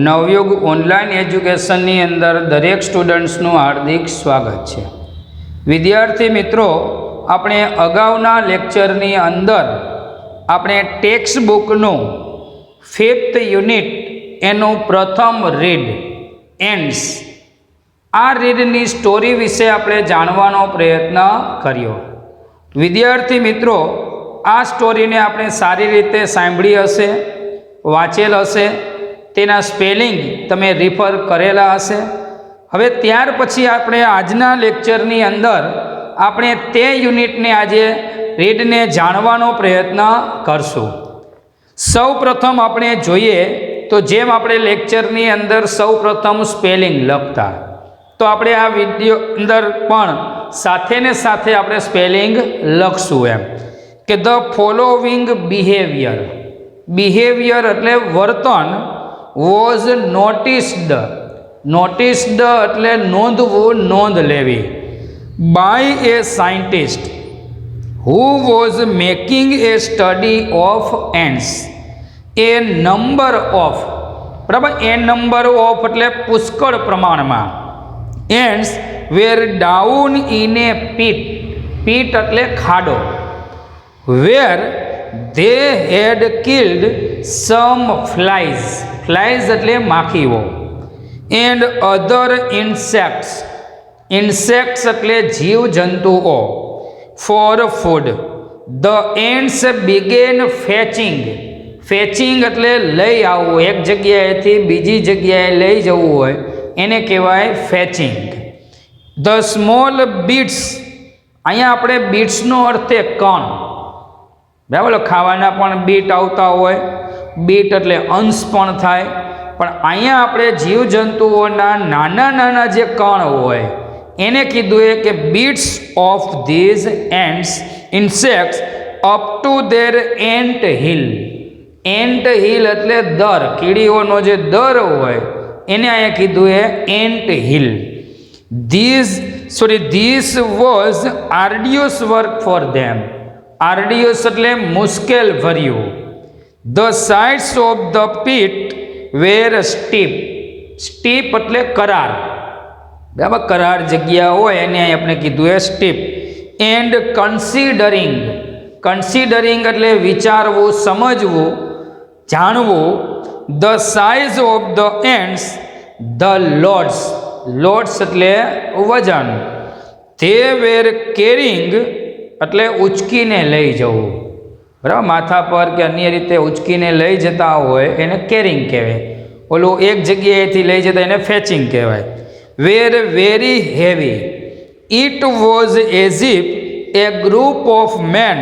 નવયુગ online એજ્યુકેશનની અંદર દરેક સ્ટુડન્ટ્સનું હાર્દિક સ્વાગત છે। વિદ્યાર્થી મિત્રો, આપણે અગાઉના લેક્ચરની અંદર આપણે ટેક્સ્ટ બુકનું 5th યુનિટ એનું પ્રથમ રીડ એન્ડ્સ આ રીડની સ્ટોરી વિશે આપણે જાણવાનો પ્રયત્ન કર્યો। વિદ્યાર્થી મિત્રો, આ સ્ટોરીને આપણે સારી રીતે સાંભળી હશે, વાંચેલ હશે, તેના સ્પેલિંગ તમે રિફર કરેલા હશે। હવે ત્યાર પછી આપણે આજના લેક્ચરની અંદર આપણે તે યુનિટને આજે રીડને જાણવાનો પ્રયત્ન કરશું। સૌ પ્રથમ આપણે જોઈએ તો જેમ આપણે લેક્ચરની અંદર સૌ પ્રથમ સ્પેલિંગ લખતા, તો આપણે આ વિડીયો અંદર પણ સાથે ને સાથે આપણે સ્પેલિંગ લખશું એમ કે ધ ફોલોવિંગ બિહેવિયર એટલે વર્તન વોઝ નોટિસ્ડ એટલે નોંધવું, નોંધ લેવી, by a scientist who was making a study of ants, a number of, બરાબર, એ નંબર ઓફ એટલે પુષ્કળ પ્રમાણમાં, ants were down in a pit એટલે ખાડો, વેર they had killed some flies એટલે માખીઓ, and other insects એટલે જીવ જંતુઓ, for food. The ants began fetching એટલે લઈ આવવું, એક જગ્યાએથી બીજી જગ્યાએ લઈ જવું હોય એને કહેવાય ફેચિંગ. The small beets, અહીંયા આપણે બીટ્સનો અર્થ એ કણ, બરાબર, ખાવાના પણ બીટ આવતા હોય, બીટ એટલે અંશ પણ થાય, પણ અહીંયા આપણે જીવજંતુઓના નાના નાના જે કણ હોય એને કીધું એ કે bits of these ants insects up to their ant hill એટલે દર, કીડીઓનો જે દર હોય એને અહીંયા કીધું એ ant hill. This was arduous work for them, arduous એટલે મુશ્કેલ ભર્યું. The sides of the pit were steep એટલે કરાર, બરાબર, કરાર જગ્યા હોય એને આપણે કીધું એ સ્ટીપ. એન્ડ કન્સિડરિંગ એટલે વિચારવું, સમજવું, જાણવું. The size of the ends the loads એટલે વજન. ધે વેર કેરિંગ એટલે ઉચકીને લઈ જવું, બરાબર, માથા પર કે અન્ય રીતે ઉચકીને લઈ જતા હોય એને કેરિંગ કહેવાય. ઓલું એક જગ્યાએથી લઈ જતા એને ફેચિંગ કહેવાય. Were very heavy. It was as if a group of men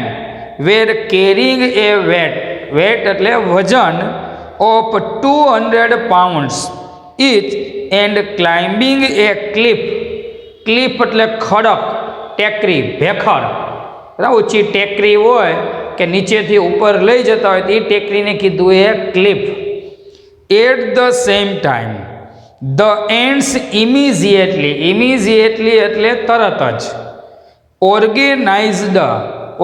were carrying a weight એટલે વજન of 200 pounds each and climbing a cliff એટલે ખડક, ટેકરી, ભેખડ, ઊંચી ટેકરી હોય કે નીચેથી ઉપર લઈ જતા હોય તો એ ટેકરીને કીધું એ cliff. At the same time the ants immediately એટલે તરત જ,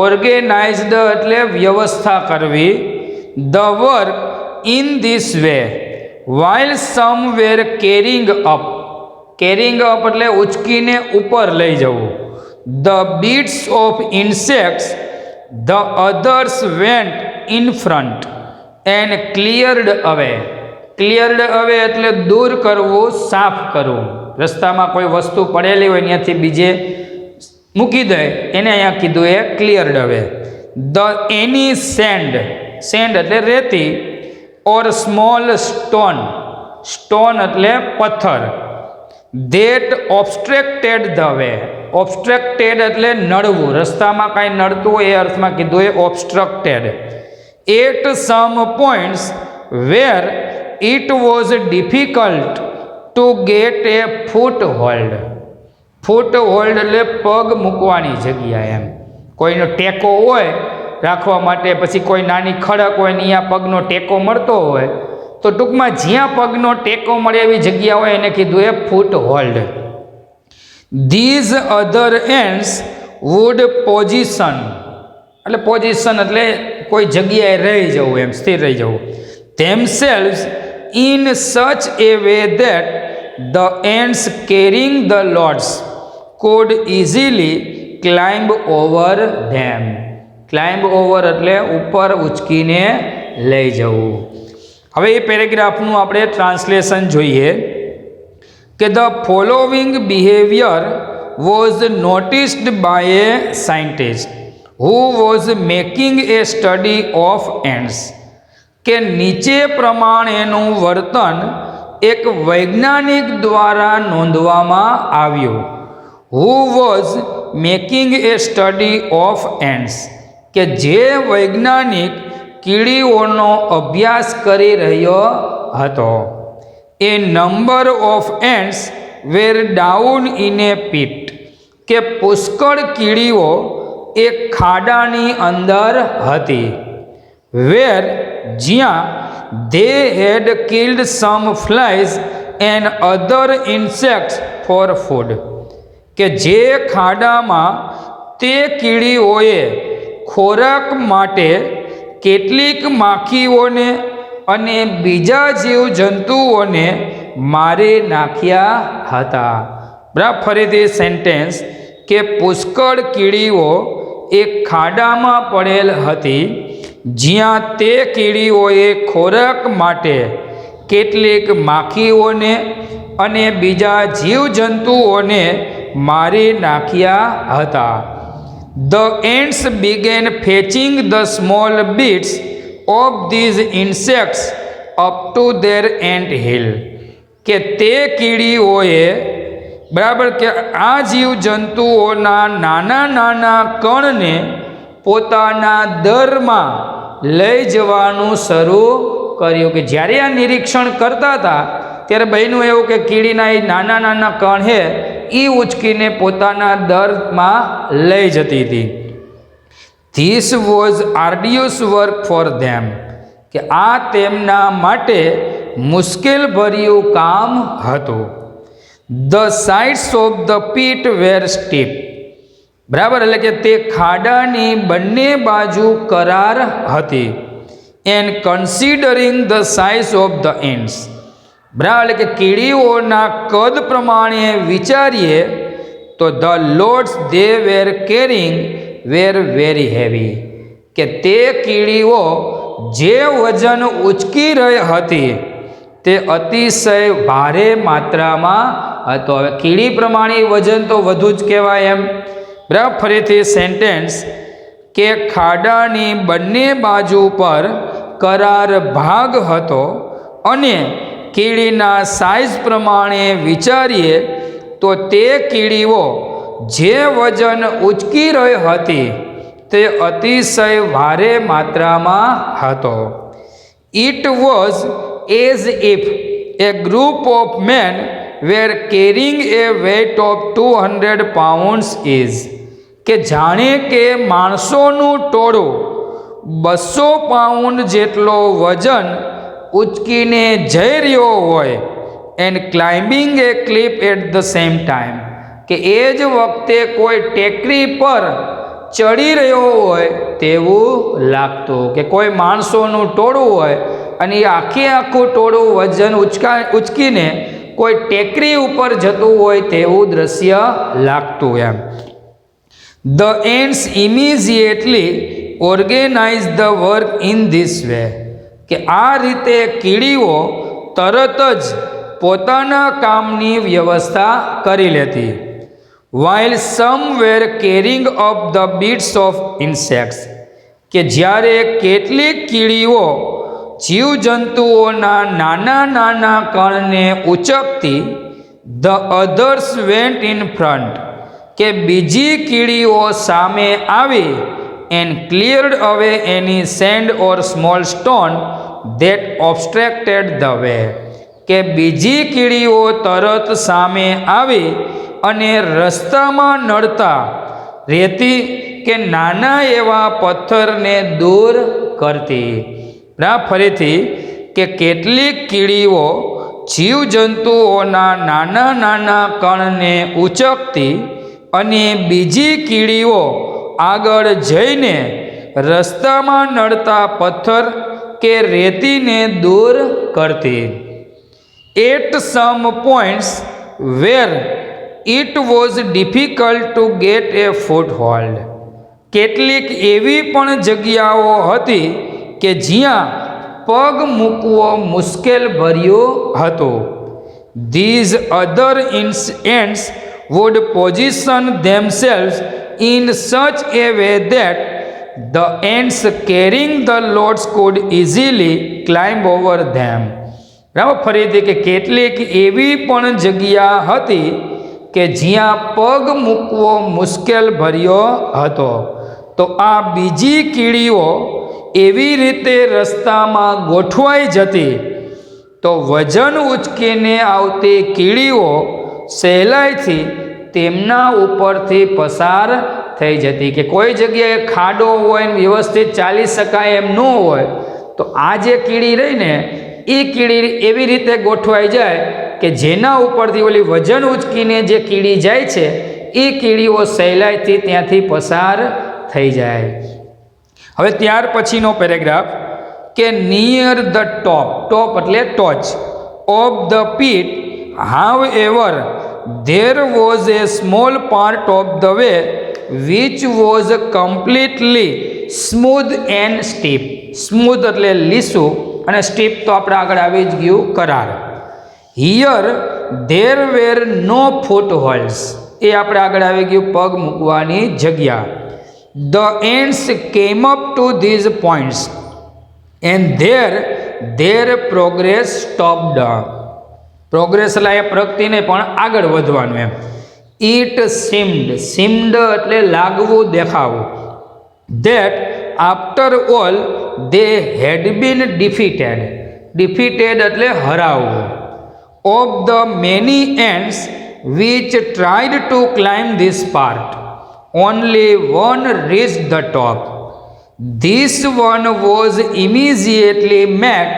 ઓર્ગેનાઇઝડ એટલે વ્યવસ્થા કરવી, the work in this way while some were carrying up એટલે ઉચકીને ઉપર લઈ જવું. The beats of insects, the others went in front and cleared away એટલે દૂર કરવું, સાફ કરવું. રસ્તામાં કોઈ વસ્તુ પડેલી હોય ત્યાંથી બીજે મૂકી દે એને અહીંયા કીધું એ ક્લિયર્ડ અવે. The any sand એટલે રેતી, or small stone એટલે પથ્થર, that obstructed the way એટલે નડવું, રસ્તામાં કાંઈ નડતું હોય એ અર્થમાં કીધું એ obstructed. At some points where it was difficult to get a foothold એટલે પગ મૂકવાની જગ્યા, એમ કોઈનો ટેકો હોય રાખવા માટે, પછી કોઈ નાની ખડક હોય ને અહીંયા પગનો ટેકો મળતો હોય, તો ટૂંકમાં જ્યાં પગનો ટેકો મળે એવી જગ્યા હોય એને કીધું એ ફૂટહોલ્ડ. These other ends would position એટલે કોઈ જગ્યાએ રહી જવું, એમ સ્થિર રહી જવું. Themselves in such a way that the ants carrying the loads could easily climb over them. Climb over એટલે ઉપર ઉચકીને લઈ જવું. હવે એ પેરેગ્રાફનું આપણે ટ્રાન્સલેશન જોઈએ કે the following behavior was noticed by a scientist who was making a study of ants. કે નીચે પ્રમાણેનું વર્તન એક વૈજ્ઞાનિક દ્વારા નોંધવામાં આવ્યું. Who was making a study of ants. કે જે વૈજ્ઞાનિક કીડીઓનો અભ્યાસ કરી રહ્યો હતો. A number of ants were down in a pit. કે પુષ્કળ કીડીઓ એક ખાડાની અંદર હતી. Where જ્યાં they had killed some flies and other insects for food. કે જે ખાડામાં તે કીડીઓએ ખોરાક માટે કેટલીક માખીઓને અને બીજા જીવજંતુઓને મારી નાખ્યા હતા. બરાબર, ફરીથી સેન્ટેન્સ કે પુષ્કળ કીડીઓ એક ખાડામાં પડેલ હતી જ્યાં તે કીડીઓએ ખોરાક માટે કેટલીક માખીઓને અને બીજા જીવજંતુઓને મારી નાખ્યા હતા. The ants began fetching the small bits of these insects up to their ant hill. કે તે કીડીઓએ બરાબર કે આ જીવજંતુઓના નાના નાના કણને પોતાના દરમાં લઈ જવાનું શરૂ કર્યું. કે જ્યારે આ નિરીક્ષણ કરતા હતા ત્યારે બન્યું એવું કે કીડીના એ નાના નાના કણ છે એ ઉચકીને પોતાના દરમાં લઈ જતી હતી. This was arduous work for them. કે આ તેમના માટે મુશ્કેલભર્યું કામ હતું. The sides of the pit were steep. બરાબર, એટલે કે તે ખાડાની બંને બાજુ કરાર હતી. And considering the size of the ants. બરાબર, એટલે કે કીડીઓના કદ પ્રમાણે વિચારીએ તો the loads they were carrying were very heavy. કે તે કીડીઓ જે વજન ઉચકી રહી હતી તે અતિશય ભારે માત્રામાં હતો. હવે કીડી પ્રમાણે વજન તો વધુ જ કહેવાય એમ. બરાબર, ફરીથી સેન્ટેન્સ કે ખાડાની બંને બાજુ પર કરાર ભાગ હતો અને કીડીના સાઇઝ પ્રમાણે વિચારીએ તો તે કીડીઓ જે વજન ઉચકી રહી હતી તે અતિશય ભારે માત્રામાં હતો. It was as if a group of men were carrying a weight of 200 pounds each. કે જાણે કે માણસોનું ટોળું 200 પાઉન્ડ જેટલો વજન ઉચકીને જઈ રહ્યો હોય. And climbing a cliff at the same time. કે એ જ વખતે કોઈ ટેકરી પર ચડી રહ્યો હોય તેવું લાગતું. કે કોઈ માણસોનું ટોળું હોય અને એ આખું ટોળું વજન ઉચકીને કોઈ ટેકરી ઉપર જતું હોય તેવું દ્રશ્ય લાગતું એમ. The ants immediately organized the work in this way. કે આ રીતે કીડીઓ તરત જ પોતાના કામની વ્યવસ્થા કરી લેતી. While some were carrying up the bits of insects. કે જ્યારે કેટલીક કીડીઓ જીવજંતુઓના નાના નાના કણને ઉચકતી, the others went in front. કે બીજી કીડીઓ સામે આવી and cleared away any sand or small stone that obstructed the way. કે બીજી કીડીઓ તરત સામે આવી અને રસ્તામાં નડતા રેતી કે નાના એવા પથ્થરને દૂર કરતી. ફરીથી કે કેટલીક કીડીઓ જીવજંતુઓના નાના નાના કણને ઉચકતી અને બીજી કીડીઓ આગળ જઈને રસ્તામાં નડતા પથ્થર કે રેતીને દૂર કરતી. At some points where it was difficult to get a foothold. કેટલીક એવી પણ જગ્યાઓ હતી કે જ્યાં પગ મૂકવો મુશ્કેલ ભર્યો હતો. These other ants would position themselves in such a way that the ants carrying the loads could easily climb over them. બરાબર, ફરીથી કે કેટલીક એવી પણ જગ્યા હતી કે જ્યાં પગ મૂકવો મુશ્કેલ ભર્યો હતો. તો આ બીજી કીડીઓ એવી રીતે રસ્તામાં ગોઠવાઈ જતી તો વજન ઉચકીને આવતી કીડીઓ સહેલાઈથી તેમના ઉપરથી પસાર થઈ જતી. કે કોઈ જગ્યાએ ખાડો હોય ને વ્યવસ્થિત ચાલી શકાય એમ ન હોય તો આ જે કીડી રહી ને એ કીડી એવી રીતે ગોઠવાઈ જાય કે જેના ઉપરથી ઓલી વજન ઉચકીને જે કીડી જાય છે એ કીડીઓ સહેલાઈથી ત્યાંથી પસાર થઈ જાય. હવે ત્યાર પછીનો પેરેગ્રાફ કે નિયર ધ ટોપ એટલે ટોચ of the pit however there was a small part of the way which was completely smooth and steep. Smooth એટલે લીસું અને સ્ટીપ તો આપણે આગળ આવી જ ગયું કરાર. Here there were no foot holds, એ આપણે આગળ આવી ગયું પગ મૂકવાની જગ્યા. The ants came up to these points and their progress stopped. Progress એટલે એ પ્રગતિ નહીં પણ આગળ વધવાનું એમ. ઇટ સીમ્ડ એટલે લાગવું દેખાવું. That after all they had been defeated એટલે હરાવવું. of the many ants which tried to climb this part, only one reached the top. This one was immediately met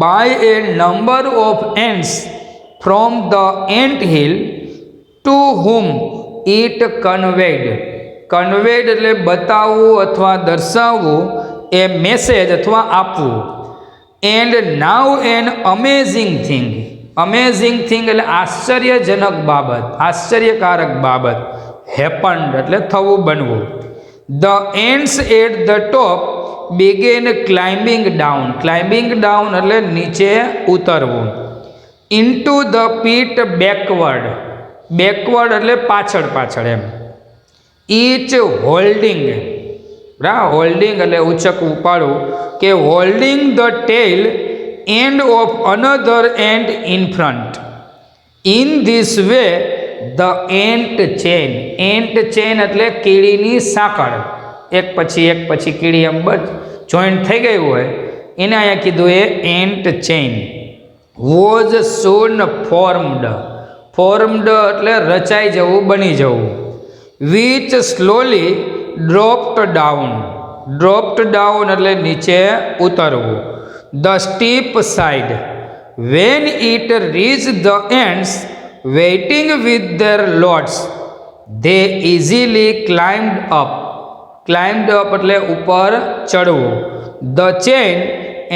by a number of ants from the ant hill to whom it conveyed એટલે બતાવવું અથવા દર્શાવવું એ message અથવા આપવું. And now an amazing thing એટલે આશ્ચર્યજનક બાબત, આશ્ચર્યકારક બાબત. હેપન્ડ એટલે થવું, બનવું. The ants at the top began climbing down એટલે નીચે ઉતરવું. ઇન્ટુ ધ પીટ બેકવર્ડ એટલે પાછળ એમ. ઈચ હોલ્ડિંગ એટલે ઉચકવું, ઉપાડવું. કે holding the tail end of another ant in front. In this way the ant chain એટલે કીડીની સાંકળ, એક પછી કીડી એમ જોઈન્ટ થઈ ગઈ હોય એને અહીંયા કીધું એ ant chain. Was soan formed એટલે રચાઈ જવું, બની જવું. વિચ સ્લોલી ડ્રોપ્ડ ડાઉન એટલે નીચે ઉતરવું. The steep side when it reach the ants waiting with their loads they easily climbed up એટલે ઉપર ચડવું. the chain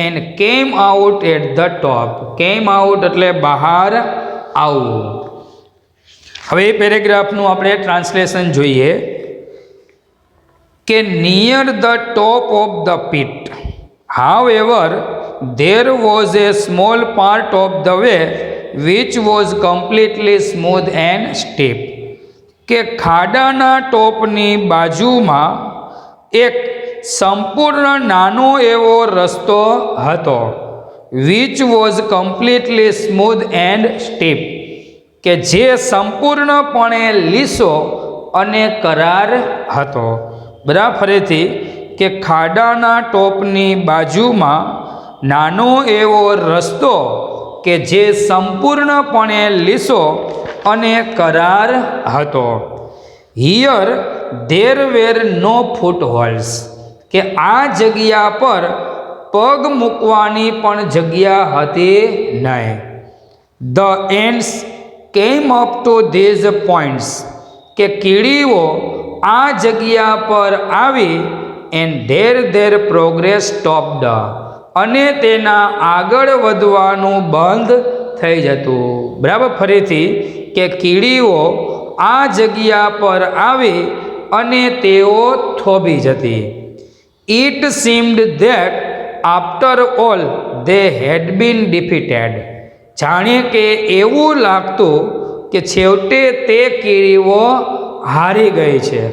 and came out at the top એટલે બહાર આવવું. હવે એ પેરેગ્રાફનું આપણે ટ્રાન્સલેશન જોઈએ કે near the top of the pit however there was a small part of the way which was completely smooth and steep. કે ખાડાના ટોપની બાજુમાં એક સંપૂર્ણ નાનો એવો રસ્તો હતો. which was completely smooth and steep કે જે સંપૂર્ણપણે લીસો અને કરાર હતો. બરાબર, ફરીથી કે ખાડાના ટોપની બાજુમાં નાનો એવો રસ્તો કે જે સંપૂર્ણપણે લીસો અને કરાર હતો. Here there were no foot holds કે આ જગ્યા પર પગ મૂકવાની પણ જગ્યા હતી નહીં. The ants came up to these points કે કીડીઓ આ જગ્યા પર આવી એન્ડ ધેર પ્રોગ્રેસ સ્ટોપ્ડ અને તેના આગળ વધવાનું બંધ થઈ જતું. બરાબર, ફરીથી કે કીડીઓ આ જગ્યા પર આવી અને તેઓ થોભી જતી. It seemed that after all they had been defeated. જાણે કે એવું લાગતું કે છેવટે તે કીડીઓ હારી ગઈ છે.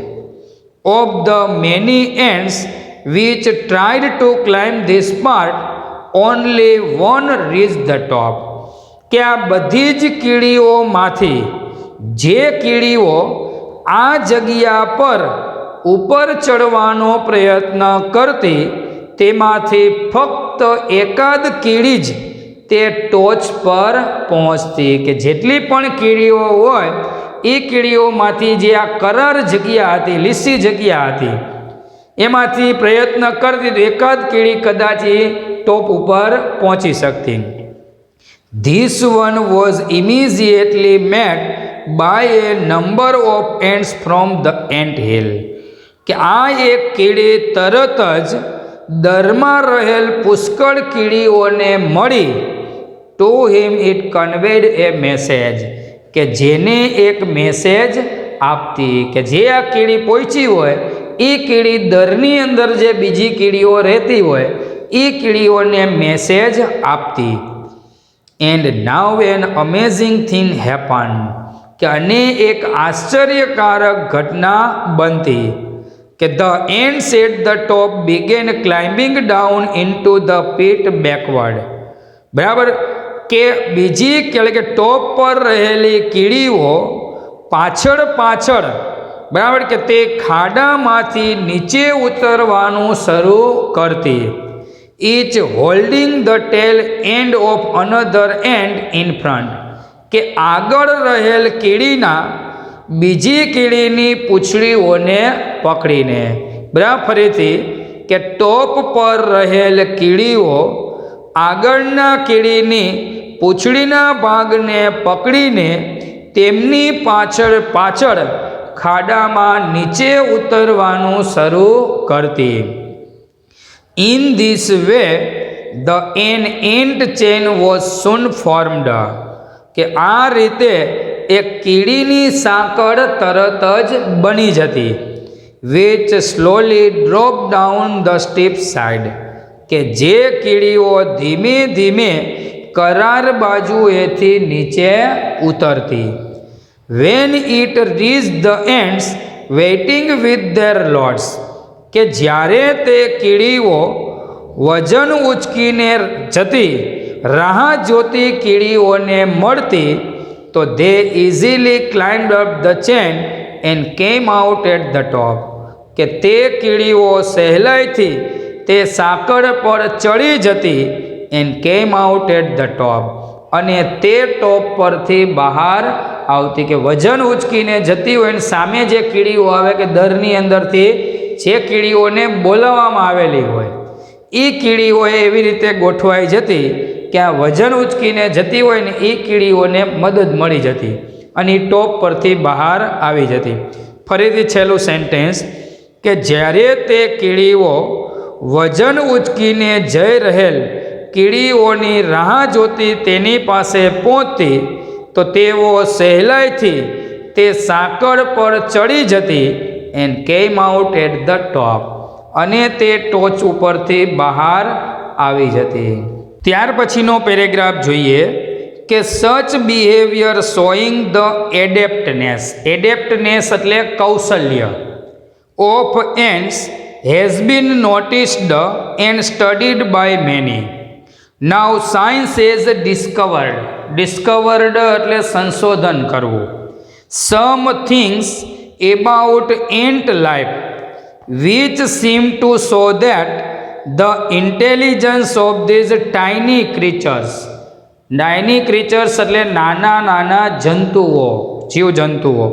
Of the many ants which tried to climb this part, only one reached the top. કે આ બધી જ કીડીઓમાંથી જે કીડીઓ આ જગ્યા પર ઉપર ચડવાનો પ્રયત્ન કરતી તેમાંથી ફક્ત એકાદ કીડી જ તે ટોચ પર પહોંચતી. કે જેટલી પણ કીડીઓ હોય એ કીડીઓમાંથી જે આ કરાર જગ્યા હતી, લીસી જગ્યા હતી, એમાંથી પ્રયત્ન કરતી તો એકાદ કીડી કદાચ એ ટોપ ઉપર પહોંચી શકતી. This one was immediately met by a number of ants from the ant hill. કે આ એક કીડી તરત જ દરમાં રહેલ પુષ્કળ કીડીઓને મળી. To him it conveyed a message. કે જેને એક મેસેજ આપતી. કે જે આ કીડી પહોંચી હોય એ કીડી દરની અંદર જે બીજી કીડીઓ રહેતી હોય એ કીડીઓને મેસેજ આપતી. And now an amazing thing happen. કે અને એક આશ્ચર્યકારક ઘટના બનતી. કે the ants at the top began climbing down into the pit backward. બરાબર, કે બીજી એટલે કે ટોપ પર રહેલી કીડીઓ પાછળ પાછળ, બરાબર, કે તે ખાડામાંથી નીચે ઉતરવાનું શરૂ કરતી. Each holding the tail end of another ant in front. કે આગળ રહેલ કીડીના બીજી કીડીની પૂંછડીઓને પકડીને. બરાબર, ફરીથી કે ટોપ પર રહેલ કીડીઓ આગળના કીડીની પૂંછડીના ભાગને પકડીને તેમની પાછળ પાછળ ખાડામાં નીચે ઉતરવાનું શરૂ કરતી. In this way the an ant chain was soon formed. કે આ રીતે એક કીડીની સાંકળ તરત જ બની જતી. Which slowly drop down the steep side. કે જે કીડીઓ ધીમે ધીમે કરાર બાજુએથી નીચે ઉતરતી. When it reach the ants waiting with their loads. કે જ્યારે તે કીડીઓ વજન ઉચકીને જતી રાહ જોતી કીડીઓને મળતી તો they easily climbed up the chain and came out at the top. કે તે કીડીઓ સહેલાઈથી તે સાંકળ પર ચડી જતી and came out at the top. અને તે ટોપ પરથી બહાર આવતી. કે વજન ઉચકીને જતી હોય અને સામે જે કીડીઓ આવે કે દરની અંદરથી જે કીડીઓને બોલાવવામાં આવેલી હોય એ કીડીઓ એવી રીતે ગોઠવાઈ જતી કે આ વજન ઉચકીને જતી હોય ને એ કીડીઓને મદદ મળી જતી અને એ ટોપ પરથી બહાર આવી જતી. ફરીથી છેલ્લું સેન્ટેન્સ કે જ્યારે તે કીડીઓ વજન ઉચકીને જઈ રહેલ કીડીઓની રાહ જોતી તેની પાસે પહોંચતી તો તેઓ સહેલાઈથી તે સાંકળ પર ચડી જતી and came out at the ટોપ. અને તે ટોચ ઉપરથી બહાર આવી જતી. ત્યાર પછીનો પેરેગ્રાફ જોઈએ કે such behaviour showing the adeptness. Adeptness એટલે કૌશલ્ય of ants has been noticed and studied by many. Now science is discovered. Discovered એટલે સંશોધન કરવું. Some things about ant life which seem to show that the intelligence of these tiny creatures. tiny creatures એટલે નાના નાના જંતુઓ, જીવજંતુઓ,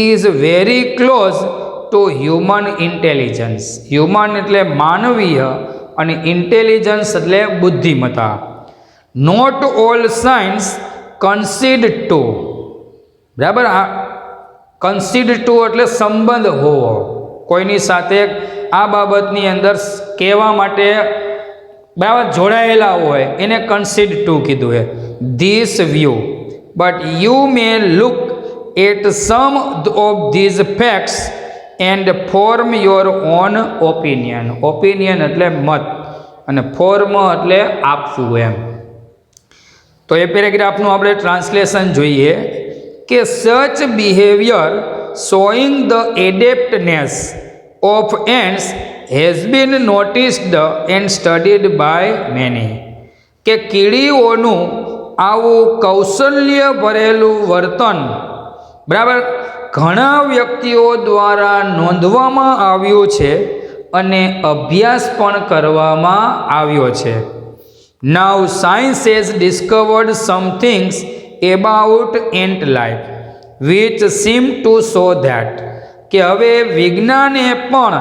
is very close to human intelligence. human એટલે માનવીય અને intelligence એટલે બુદ્ધિમત્તા. not all science concede to. બરાબર, આ concede to એટલે સંબંધ હોવો, કોઈની સાથે આ બાબતની અંદર કહેવા માટે બરાબર જોડાયેલા હોય એને કન્સીડ ટુ કીધું છે. This view but you may look at some of these facts and form your own opinion. Opinion એટલે મત અને ફોર્મ એટલે આપવું એમ. તો એ પેરેગ્રાફનું આપણે ટ્રાન્સલેશન જોઈએ કે such behaviour showing the adeptness of ants has been noticed and studied by many. કે કીડીઓનું આવું કૌશલ્ય ભરેલું વર્તન બરાબર ઘણા વ્યક્તિઓ દ્વારા નોંધવામાં આવ્યું છે અને અભ્યાસ પણ કરવામાં આવ્યો છે. Now science has discovered some things about ant life which seem to show that. કે હવે વિજ્ઞાને પણ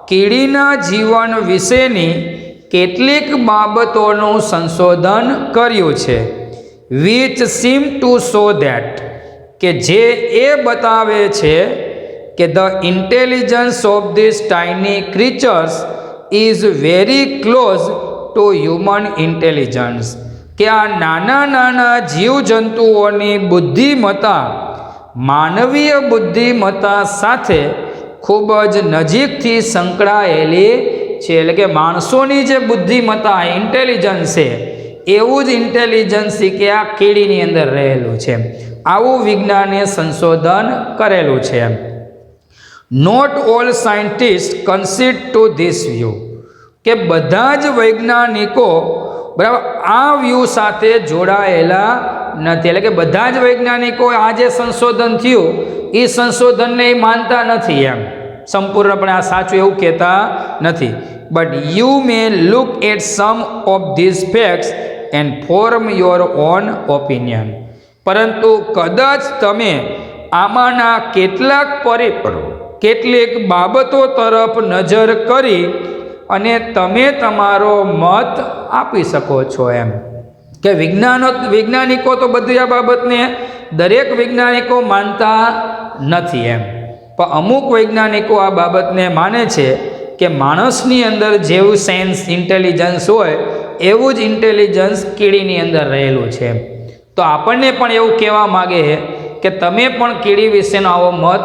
કીડીના જીવન વિશેની કેટલીક બાબતોનું સંશોધન કર્યું છે. Which seem to show that કે જે એ બતાવે છે કે the intelligence of this tiny creatures is very close to human intelligence. કે આ નાના નાના જીવજંતુઓની બુદ્ધિમત્તા માનવીય બુદ્ધિમત્તા સાથે ખૂબ જ નજીકથી સંકળાયેલી છે. એટલે કે માણસોની જે બુદ્ધિમત્તા ઇન્ટેલિજન્સ છે એવું જ ઇન્ટેલિજન્સ કે આ કીડીની અંદર રહેલું છે. આવું વિજ્ઞાને સંશોધન કરેલું છે. Not all scientist concede to this view. કે બધા જ વૈજ્ઞાનિકો બરાબર આ વ્યૂ સાથે જોડાયેલા નથી. એટલે કે બધા જ વૈજ્ઞાનિકો આ જે સંશોધન થયું એ સંશોધનને એ માનતા નથી એમ, સંપૂર્ણપણે આ સાચું એવું કહેતા નથી. But you may look at some of these facts and form your own opinion. પરંતુ કદાચ તમે આમાંના કેટલાક પરિબળો કેટલીક બાબતો તરફ નજર કરી અને તમે તમારો મત આપી શકો છો એમ. કે વૈજ્ઞાનિકો તો બધી આ બાબતને દરેક વૈજ્ઞાનિકો માનતા નથી એમ, પણ અમુક વૈજ્ઞાનિકો આ બાબતને માને છે કે માણસની અંદર જેવું સેન્સ ઇન્ટેલિજન્સ હોય એવું જ ઇન્ટેલિજન્સ કીડીની અંદર રહેલું છે. તો આપણને પણ એવું કહેવા માગે છે કે તમે પણ કીડી વિશેનો આવો મત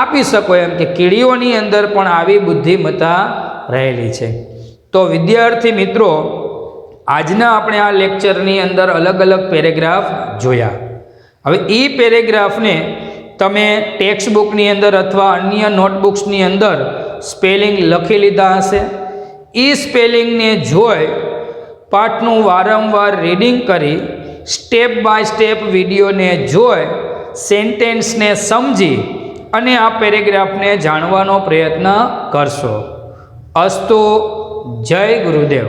આપી શકો એમ, કે કીડીઓની અંદર પણ આવી બુદ્ધિમત્તા રહેલી છે. તો વિદ્યાર્થી મિત્રો, આજના આપણે આ લેક્ચરની અંદર અલગ અલગ પેરેગ્રાફ જોયા. હવે એ પેરેગ્રાફને તમે ટેક્સ્ટ બુકની અંદર અથવા અન્ય નોટબુક્સની અંદર સ્પેલિંગ લખી લીધા હશે. એ સ્પેલિંગને જોઈ પાઠનું વારંવાર રીડિંગ કરી સ્ટેપ બાય સ્ટેપ વિડીયોને જોઈ સેન્ટેન્સને સમજી અને આ પેરેગ્રાફને જાણવાનો પ્રયત્ન કરશો. અસ્તુ. જય ગુરુદેવ.